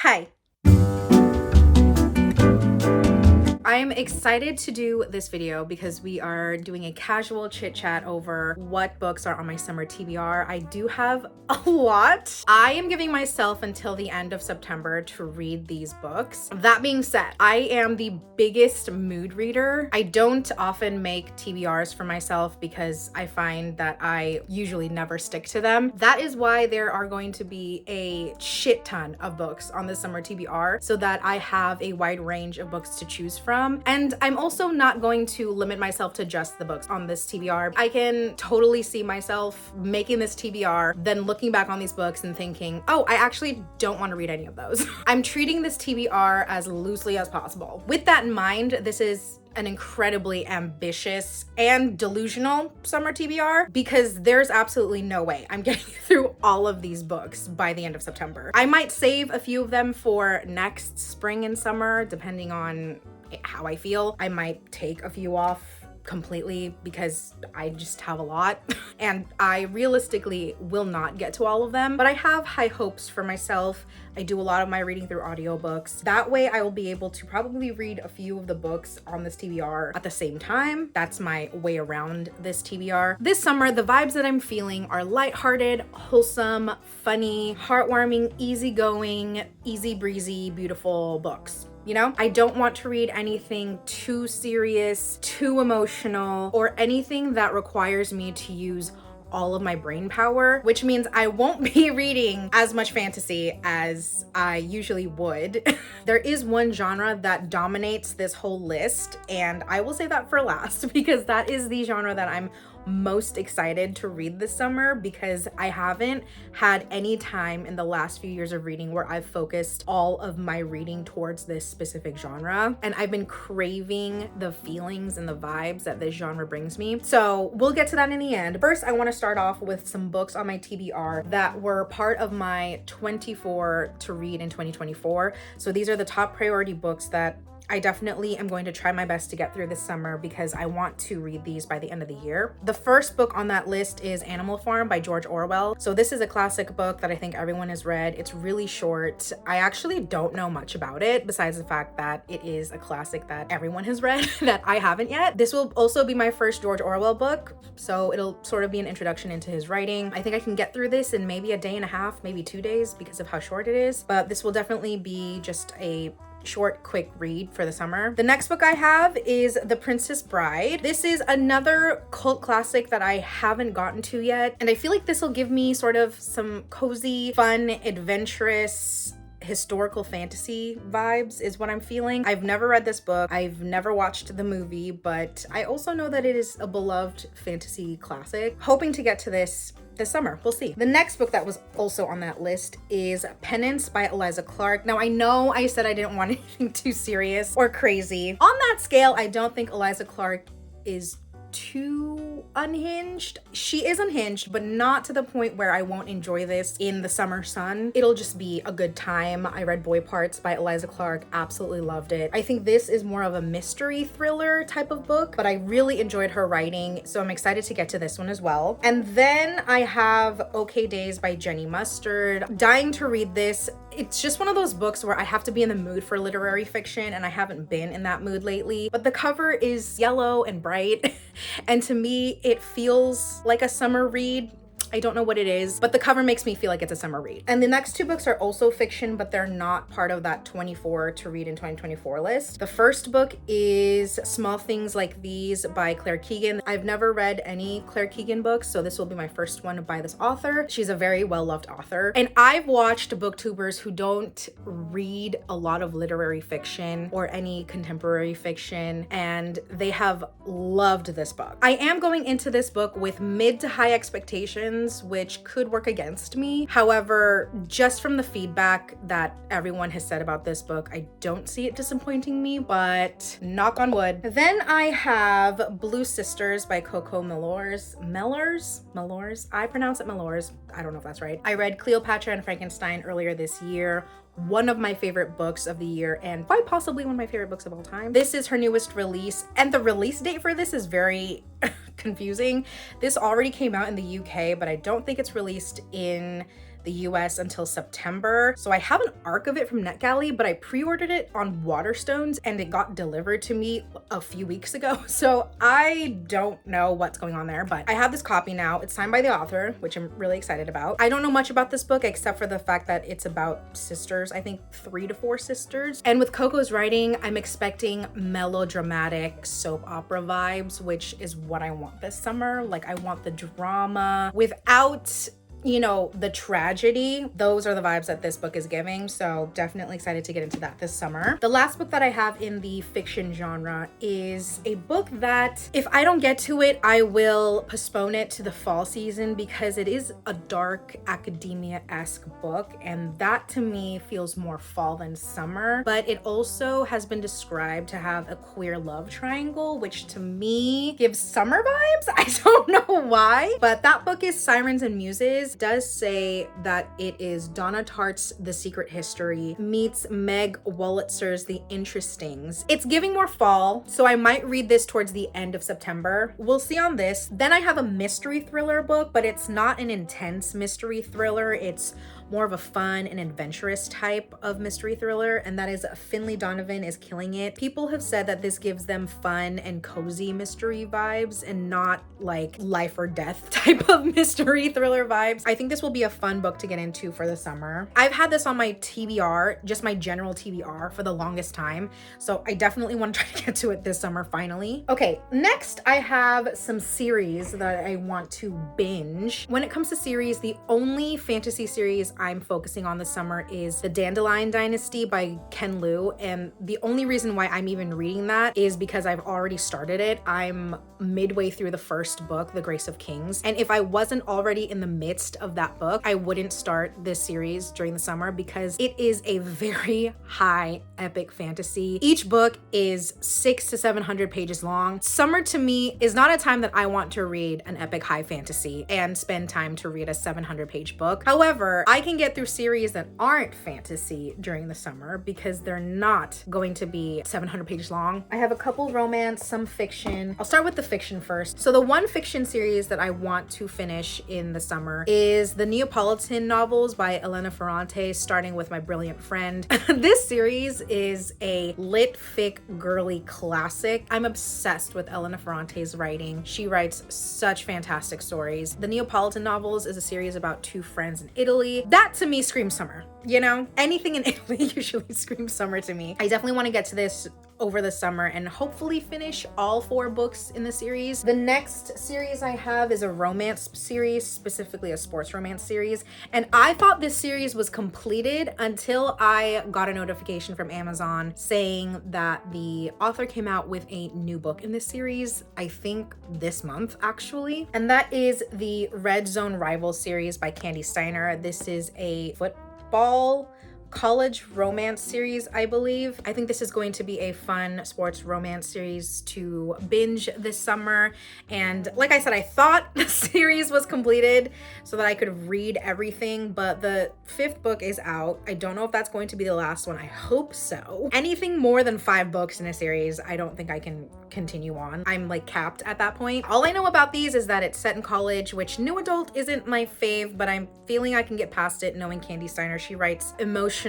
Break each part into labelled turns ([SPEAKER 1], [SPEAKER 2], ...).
[SPEAKER 1] Hi. I'm excited to do this video because we are doing a casual chit chat over what books are on my summer TBR. I do have a lot. I am giving myself until the end of September to read these books. That being said, I am the biggest mood reader. I don't often make TBRs for myself because I find that I usually never stick to them. That is why there are going to be a shit ton of books on the summer TBR so that I have a wide range of books to choose from. And I'm also not going to limit myself to just the books on this TBR. I can totally see myself making this TBR, then looking back on these books and thinking, oh, I actually don't want to read any of those. I'm treating this TBR as loosely as possible. With that in mind, this is an incredibly ambitious and delusional summer TBR because there's absolutely no way I'm getting through all of these books by the end of September. I might save a few of them for next spring and summer, depending on how I feel. I might take a few off completely because I just have a lot and I realistically will not get to all of them, but I have high hopes for myself. I do a lot of my reading through audiobooks. That way I will be able to probably read a few of the books on this TBR at the same time. That's my way around this TBR. This summer, the vibes that I'm feeling are lighthearted, wholesome, funny, heartwarming, easygoing, easy breezy, beautiful books. You know, I don't want to read anything too serious, too emotional, or anything that requires me to use all of my brain power, which means I won't be reading as much fantasy as I usually would. There is one genre that dominates this whole list, and I will say that for last because that is the genre that I'm most excited to read this summer because I haven't had any time in the last few years of reading where I've focused all of my reading towards this specific genre, and I've been craving the feelings and the vibes that this genre brings me. So we'll get to that in the end. First, I want to start off with some books on my TBR that were part of my 24 to read in 2024. So these are the top priority books that I definitely am going to try my best to get through this summer because I want to read these by the end of the year. The first book on that list is Animal Farm by George Orwell. So this is a classic book that I think everyone has read. It's really short. I actually don't know much about it besides the fact that it is a classic that everyone has read that I haven't yet. This will also be my first George Orwell book, so it'll sort of be an introduction into his writing. I think I can get through this in maybe a day and a half, maybe 2 days because of how short it is, but this will definitely be just a short, quick read for the summer. The next book I have is The Princess Bride. This is another cult classic that I haven't gotten to yet, and I feel like this will give me sort of some cozy, fun, adventurous, historical fantasy vibes is what I'm feeling. I've never read this book. I've never watched the movie, but I also know that it is a beloved fantasy classic. Hoping to get to this summer. We'll see. The next book that was also on that list is Penance by Eliza Clark. Now, I know I said I didn't want anything too serious or crazy. On that scale, I don't think Eliza Clark is too unhinged. She is unhinged, but not to the point where I won't enjoy this in the summer sun. It'll just be a good time. I read Boy Parts by Eliza Clark, absolutely loved it. I think this is more of a mystery thriller type of book, but I really enjoyed her writing, so I'm excited to get to this one as well. And then I have Okay Days by Jenny Mustard. Dying to read this. It's just one of those books where I have to be in the mood for literary fiction, and I haven't been in that mood lately. But the cover is yellow and bright, and to me, it feels like a summer read. I don't know what it is, but the cover makes me feel like it's a summer read. And the next two books are also fiction, but they're not part of that 24 to read in 2024 list. The first book is Small Things Like These by Claire Keegan. I've never read any Claire Keegan books, so this will be my first one by this author. She's a very well-loved author. And I've watched booktubers who don't read a lot of literary fiction or any contemporary fiction, and they have loved this book. I am going into this book with mid to high expectations, which could work against me. However, just from the feedback that everyone has said about this book, I don't see it disappointing me, but knock on wood. Then I have Blue Sisters by Coco Mellors. Mellors? I pronounce it Mellors. I don't know if that's right. I read Cleopatra and Frankenstein earlier this year. One of my favorite books of the year and quite possibly one of my favorite books of all time. This is her newest release, and the release date for this is very confusing. This already came out in the UK, but I don't think it's released in the US until September. So I have an arc of it from NetGalley, but I pre-ordered it on Waterstones and it got delivered to me a few weeks ago. So I don't know what's going on there, but I have this copy now. It's signed by the author, which I'm really excited about. I don't know much about this book except for the fact that it's about sisters, I think 3 to 4 sisters. And with Coco's writing, I'm expecting melodramatic soap opera vibes, which is what I want this summer. Like, I want the drama without, you know, the tragedy. Those are the vibes that this book is giving. So definitely excited to get into that this summer. The last book that I have in the fiction genre is a book that if I don't get to it, I will postpone it to the fall season because it is a dark academia-esque book. And that to me feels more fall than summer, but it also has been described to have a queer love triangle, which to me gives summer vibes. I don't know why, but that book is Sirens and Muses. Does say that it is Donna Tartt's The Secret History meets Meg Wolitzer's The Interestings. It's giving more fall, so I might read this towards the end of September. We'll see on this. Then I have a mystery thriller book, but it's not an intense mystery thriller. It's more of a fun and adventurous type of mystery thriller, and that is Finley Donovan is Killing It. People have said that this gives them fun and cozy mystery vibes and not like life or death type of mystery thriller vibes. I think this will be a fun book to get into for the summer. I've had this on my TBR, just my general TBR, for the longest time, so I definitely want to try to get to it this summer finally. Okay, next I have some series that I want to binge. When it comes to series, the only fantasy series I'm focusing on this summer is The Dandelion Dynasty by Ken Liu, and the only reason why I'm even reading that is because I've already started it. I'm midway through the first book, The Grace of Kings, and if I wasn't already in the midst of that book, I wouldn't start this series during the summer because it is a very high epic fantasy. Each book is 600 to 700 pages long. Summer to me is not a time that I want to read an epic high fantasy and spend time to read a 700-page book. However, I can get through series that aren't fantasy during the summer because they're not going to be 700 pages long. I have a couple romance, some fiction. I'll start with the fiction first. So the one fiction series that I want to finish in the summer is the Neapolitan novels by Elena Ferrante, starting with My Brilliant Friend. This series is a lit fic girly classic. I'm obsessed with Elena Ferrante's writing. She writes such fantastic stories. The Neapolitan novels is a series about 2 friends in Italy. That to me screams summer. You know, anything in Italy usually screams summer to me. I definitely want to get to this over the summer and hopefully finish all 4 books in the series. The next series I have is a romance series, specifically a sports romance series. And I thought this series was completed until I got a notification from Amazon saying that the author came out with a new book in this series, I think this month actually. And that is the Red Zone Rivals series by Candy Steiner. This is a football college romance series, I believe. I think this is going to be a fun sports romance series to binge this summer. And like I said, I thought the series was completed so that I could read everything, but the 5th book is out. I don't know if that's going to be the last one. I hope so. Anything more than 5 books in a series, I don't think I can continue on. I'm like capped at that point. All I know about these is that it's set in college, which new adult isn't my fave, but I'm feeling I can get past it knowing Candy Steiner. She writes emotional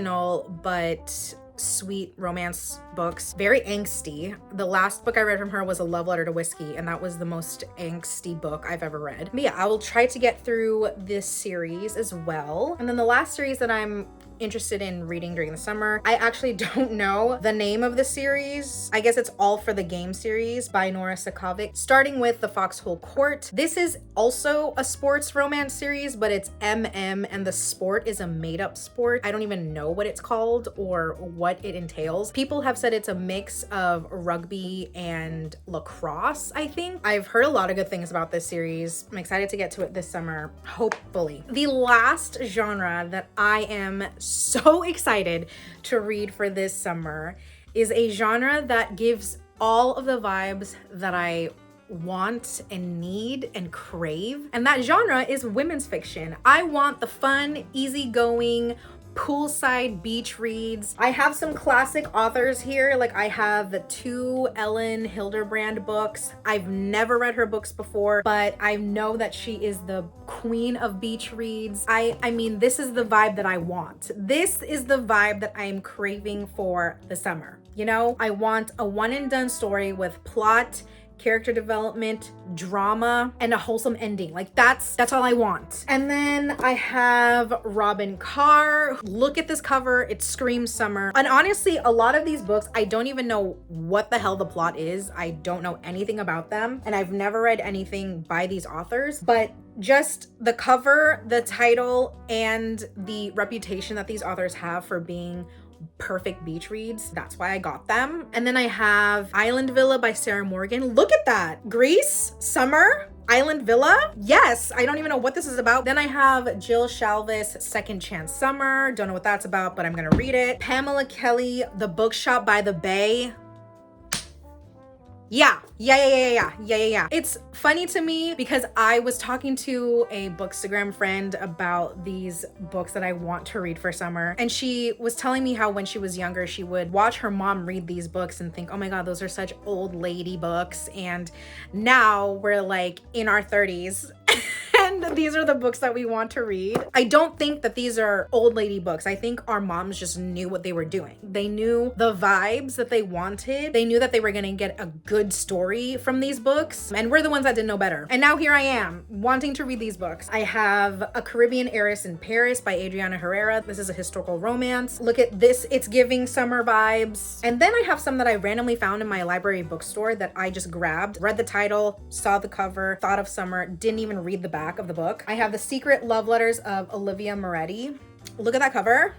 [SPEAKER 1] but sweet romance books, very angsty. The last book I read from her was A Love Letter to Whiskey, and that was the most angsty book I've ever read. But yeah, I will try to get through this series as well. And then the last series that I'm interested in reading during the summer, I actually don't know the name of the series. I guess it's All for the Game series by Nora Sakovic, starting with The Foxhole Court. This is also a sports romance series, but it's MM and the sport is a made-up sport. I don't even know what it's called or what it entails. People have said it's a mix of rugby and lacrosse, I think. I've heard a lot of good things about this series. I'm excited to get to it this summer, hopefully. The last genre that I am so excited to read for this summer is a genre that gives all of the vibes that I want and need and crave, and that genre is women's fiction. I want the fun, easygoing, poolside beach reads. I have some classic authors here. Like I have the 2 Ellen Hilderbrand books. I've never read her books before, but I know that she is the queen of beach reads. I mean, this is the vibe that I want. This is the vibe that I am craving for the summer. You know, I want a one and done story with plot, character development, drama, and a wholesome ending. Like that's all I want. And then I have Robin Carr. Look at this cover. It screams summer. And honestly, a lot of these books, I don't even know what the hell the plot is. I don't know anything about them. And I've never read anything by these authors, but just the cover, the title, and the reputation that these authors have for being perfect beach reads. That's why I got them. And then I have Island Villa by Sarah Morgan. Look at that. Greece, summer, Island Villa. Yes, I don't even know what this is about. Then I have Jill Shalvis, Second Chance Summer. Don't know what that's about, but I'm gonna read it. Pamela Kelly, The Bookshop by the Bay. Yeah. It's funny to me because I was talking to a Bookstagram friend about these books that I want to read for summer. And she was telling me how when she was younger, she would watch her mom read these books and think, oh my God, those are such old lady books. And now we're like in our 30s. And these are the books that we want to read. I don't think that these are old lady books. I think our moms just knew what they were doing. They knew the vibes that they wanted. They knew that they were gonna get a good story from these books. And we're the ones that didn't know better. And now here I am, wanting to read these books. I have A Caribbean Heiress in Paris by Adriana Herrera. This is a historical romance. Look at this, it's giving summer vibes. And then I have some that I randomly found in my library bookstore that I just grabbed, read the title, saw the cover, thought of summer, didn't even read the back of the book. I have The Secret Love Letters of Olivia Moretti. Look at that cover.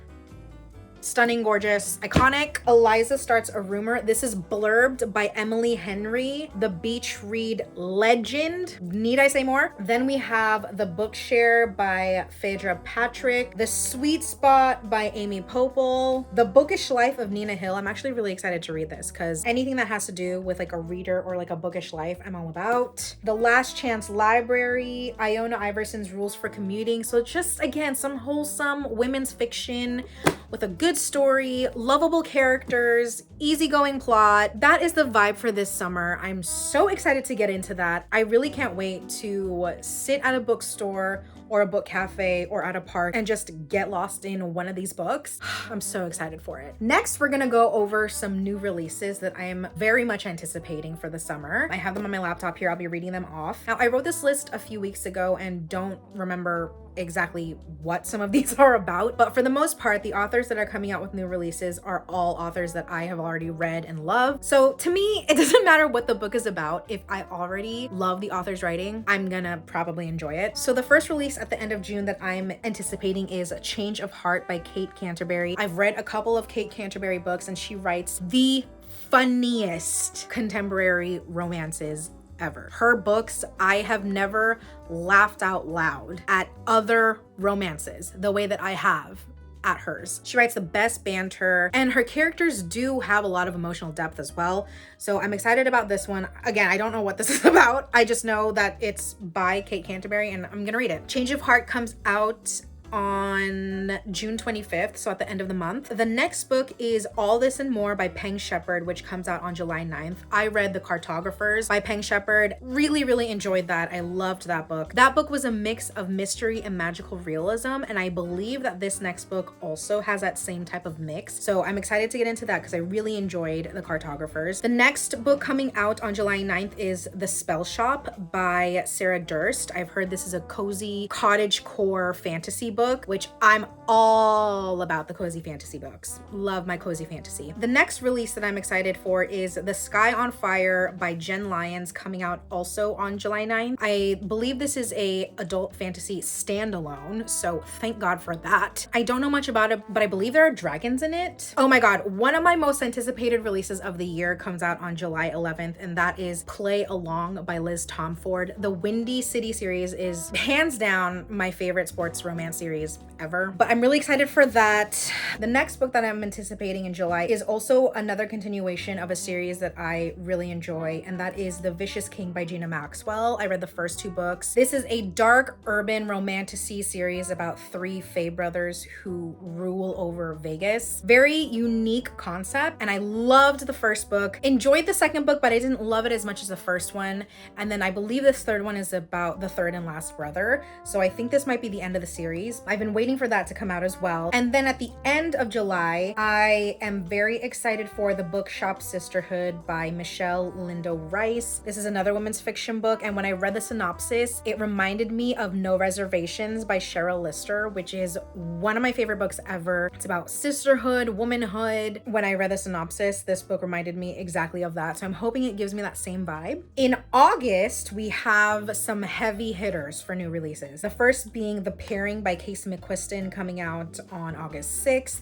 [SPEAKER 1] Stunning, gorgeous, iconic. Eliza Starts a Rumor. This is blurbed by Emily Henry, the beach read legend. Need I say more? Then we have The Bookshare by Phaedra Patrick, The Sweet Spot by Amy Popel, The Bookish Life of Nina Hill. I'm actually really excited to read this because anything that has to do with like a reader or like a bookish life, I'm all about. The Last Chance Library, Iona Iverson's Rules for Commuting. So just again, some wholesome women's fiction with a good story, lovable characters, easygoing plot. That is the vibe for this summer. I'm so excited to get into that. I really can't wait to sit at a bookstore or a book cafe or at a park and just get lost in one of these books. I'm so excited for it. Next, we're gonna go over some new releases that I am very much anticipating for the summer. I have them on my laptop here. I'll be reading them off. Now, I wrote this list a few weeks ago and don't remember exactly what some of these are about, but for the most part, the authors that are coming out with new releases are all authors that I have already read and loved. So to me, it doesn't matter what the book is about. If I already love the author's writing, I'm gonna probably enjoy it. So the first release at the end of June that I'm anticipating is Change of Heart by Kate Canterbury. I've read a couple of Kate Canterbury books and she writes the funniest contemporary romances ever. Her books, I have never laughed out loud at other romances the way that I have at hers. She writes the best banter and her characters do have a lot of emotional depth as well. So I'm excited about this one. Again, I don't know what this is about. I just know that it's by Kate Canterbury and I'm gonna read it. Change of Heart comes out on June 25th, so at the end of the month. The next book is All This and More by Peng Shepherd, which comes out on July 9th. I read The Cartographers by Peng Shepherd. Really enjoyed that. I loved that book. That book was a mix of mystery and magical realism, and I believe that this next book also has that same type of mix. So I'm excited to get into that because I really enjoyed The Cartographers. The next book coming out on July 9th is The Spell Shop by Sarah Durst. I've heard this is a cozy cottagecore fantasy book, which I'm all about the cozy fantasy books. Love my cozy fantasy. The next release that I'm excited for is The Sky on Fire by Jen Lyons, coming out also on July 9th. I believe this is a adult fantasy standalone, so thank God for that. I don't know much about it, but I believe there are dragons in it. Oh my God, one of my most anticipated releases of the year comes out on July 11th, and that is Play Along by Liz Tomford. The Windy City series is hands down my favorite sports romance series ever, but I'm really excited for that. The next book that I'm anticipating in July is also another continuation of a series that I really enjoy, and that is The Vicious King by Gina Maxwell. I read the first 2 books. This is a dark urban romantasy series about 3 Fae brothers who rule over Vegas. Very unique concept, and I loved the first book. Enjoyed the second book, but I didn't love it as much as the first one. And then I believe this third one is about the third and last brother. So I think this might be the end of the series. I've been waiting for that to come out as well. And then at the end of July, I am very excited for The Bookshop Sisterhood by Michelle Lindo Rice. This is another women's fiction book, and when I read the synopsis, it reminded me of No Reservations by Cheryl Lister, which is one of my favorite books ever. It's about sisterhood, womanhood. When I read the synopsis, this book reminded me exactly of that, so I'm hoping it gives me that same vibe. In August, we have some heavy hitters for new releases. The first being The Pairing by Casey McQuiston, coming out on August 6th.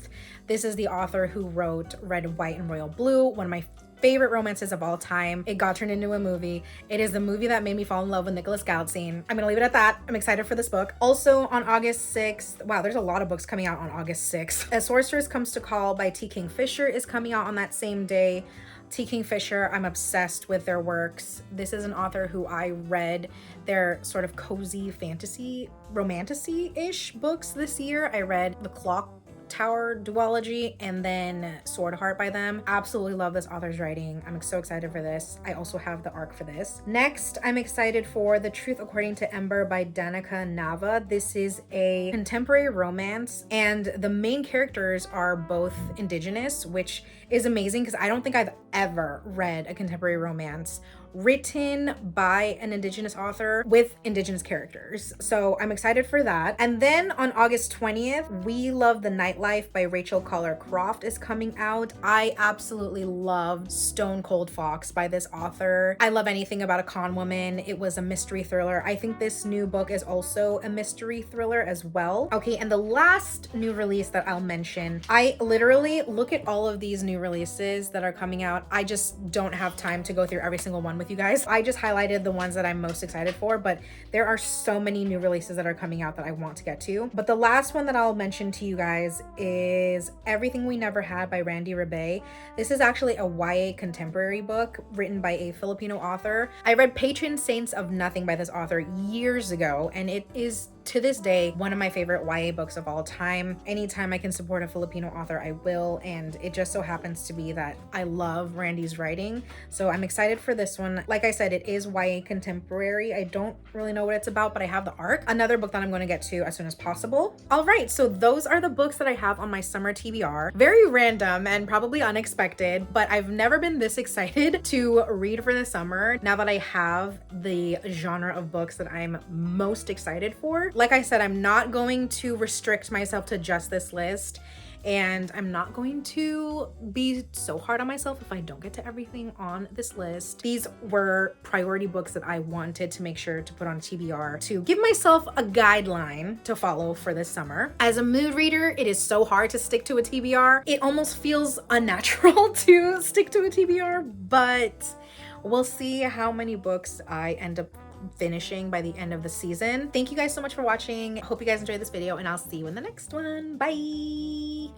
[SPEAKER 1] This is the author who wrote Red, White, and Royal Blue, one of my favorite romances of all time. It got turned into a movie. It is the movie that made me fall in love with Nicholas Galitzine. I'm gonna leave it at that. I'm excited for this book. Also on August 6th, wow, there's a lot of books coming out on August 6th. A Sorceress Comes to Call by T. Kingfisher is coming out on that same day. T. Kingfisher, I'm obsessed with their works. This is an author who I read their sort of cozy fantasy, romantasy-ish books this year. I read The Clock Tower duology and then Sword Heart by them. Absolutely love this author's writing. I'm so excited for this. I also have the arc for this. Next, I'm excited for The Truth According to Ember by Danica Nava. This is a contemporary romance, and the main characters are both Indigenous, which is amazing because I don't think I've ever read a contemporary romance written by an Indigenous author with Indigenous characters. So I'm excited for that. And then on August 20th, We Love the Nightlife by Rachel Collar Croft is coming out. I absolutely love Stone Cold Fox by this author. I love anything about a con woman. It was a mystery thriller. I think this new book is also a mystery thriller as well. Okay, and the last new release that I'll mention, I literally look at all of these new releases that are coming out. I just don't have time to go through every single one with you guys. I just highlighted the ones that I'm most excited for, but there are so many new releases that are coming out that I want to get to. But the last one that I'll mention to you guys is Everything We Never Had by Randy Rebay. This is actually a YA contemporary book written by a Filipino author. I read Patron Saints of Nothing by this author years ago, and it is to this day one of my favorite YA books of all time. Anytime I can support a Filipino author, I will, and it just so happens to be that I love Randy's writing, so I'm excited for this one. Like I said, it is YA contemporary. I don't really know what it's about, but I have the arc. Another book that I'm going to get to as soon as possible. All right, so those are the books that I have on my summer TBR. Very random and probably unexpected, but I've never been this excited to read for the summer now that I have the genre of books that I'm most excited for. Like I said, I'm not going to restrict myself to just this list, and I'm not going to be so hard on myself if I don't get to everything on this list. These were priority books that I wanted to make sure to put on TBR to give myself a guideline to follow for this summer. As a mood reader, it is so hard to stick to a TBR. It almost feels unnatural to stick to a TBR, but we'll see how many books I end up finishing by the end of the season. Thank you guys so much for watching. Hope you guys enjoyed this video, and I'll see you in the next one. Bye.